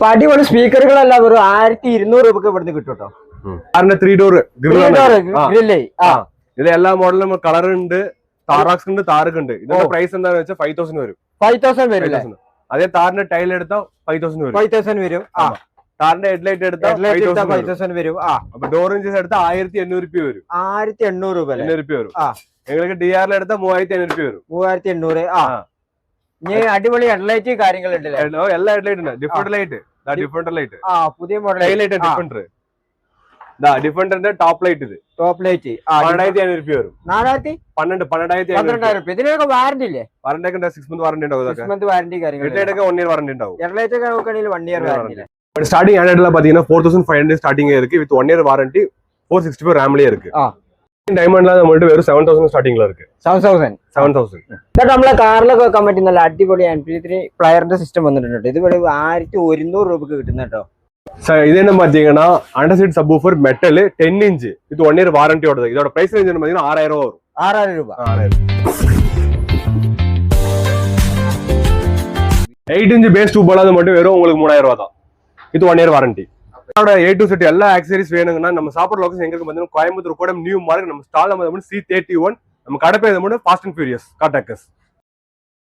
അടിപൊളി സ്പീക്കറുകളെല്ലാം വെറും 1200 രൂപക്ക് ഇവിടുന്ന് കിട്ടും കേട്ടോ. 3 ഡോർ ഗ്രില്ലേ. ഇതിൽ എല്ലാ മോഡലും കളർ ഉണ്ട്, താറാക്സ് ഉണ്ട്, താർക്ക് ഉണ്ട്. ഇതിന്റെ പ്രൈസ് എന്താണെന്ന് വെച്ചാൽ 5000 വരും. 5000 വരും. അതേ താറിന്റെ ടൈൽ എടുത്താൽ 5000 വരും. 5000 വരും. താറിന്റെ ഹെഡ്ലൈറ്റ് എടുത്താൽ 5000 വരും. അപ്പൊ ഡോർ ഇഞ്ചസ് എടുത്താൽ 1800 രൂപ വരും. 1800 രൂപ വരും. നിങ്ങൾക്ക് DRL എടുത്താൽ 3500 രൂപ വരും. 3800. ഇനി അടിപൊളി ഹെഡ്ലൈറ്റ് കാര്യങ്ങളുണ്ടല്ലേ? എല്ലാ ഹെഡ്ലൈറ്റ് ഉണ്ട്. Different light, different light. പുതിയ മോഡൽ ഡിഫറെന്റ് ഡിഫറെന്റിന്റെ ടോപ്പ് ലൈറ്റ്. ഇത് ടോപ്പ് ലൈറ്റ് 4500 രൂപ വരും. 12,000 ഇതിനൊക്കെ വാറന്റി ഇല്ലേ? വാറന്റി ഒക്കെ 6 മന്ത് വാറന്റി ഉണ്ടാവും. 6 മന്ത് വാറന്റി കാര്യങ്ങൾ. 1 ഇയർ വാറന്റി ഉണ്ടാവും. ഹെഡ്ലൈറ്റ് ഒക്കെ നോക്കുകയാണെങ്കിൽ 1 ഇയർ വാറന്റി. ஸ்டார்டிங் ஆண்ட்ராய்டுல பாத்தீங்கன்னா 4500 ஸ்டார்டிங் இருக்கு. வித் 1 இயர் வாரண்டி 465 ரேம்லயே இருக்கு. ഡയമണ്ട്ല നമ്മളുടെ വെറും 7000 സ്റ്റാർട്ടിംഗിൽ ഇருக்கு. 7000 ഇതൊക്കെ നമ്മളെ കാറിലൊക്കെ വെക്കാൻ പറ്റും. നല്ല അടിപൊളി MP3 പ്ലെയറിന്റെ സിസ്റ്റം വന്നിട്ടുണ്ട്. ഇത് 1100 രൂപക്ക് കിട്ടുന്ന കേട്ടോ. இது என்ன பாத்தீங்கன்னா அண்டர்சீட் சப்வூஃபர் மெட்டல் 10 இன்ச் இது 1 இயர் வாரண்டியோட. இதோட பிரைஸ் ரேஞ்ச் என்ன பாத்தீங்கன்னா 6000 ரூபாய் வரும். 6000 ரூபாய். 8 இன்ச் பேஸ் டியூப் போலாது மட்டும் வெறும் உங்களுக்கு 3000 ரூபாய் தான். இது 1 இயர் வாரண்டி. இதோட A to Z எல்லா ஆக்சசரிஸ் வேணுங்கன்னா நம்ம சாப்பிட்ற லொகேஷன் எங்க இருக்கு பாத்தீங்கன்னா கோயம்புத்தூர் கூட நியூ மார்க்கெட். நம்ம ஸ்டால் நம்ம C31. நம்ம கடை பேர் மட்டும் ஃபாஸ்ட் அண்ட் ஃபியூரியஸ் காட்டாக்கஸ்.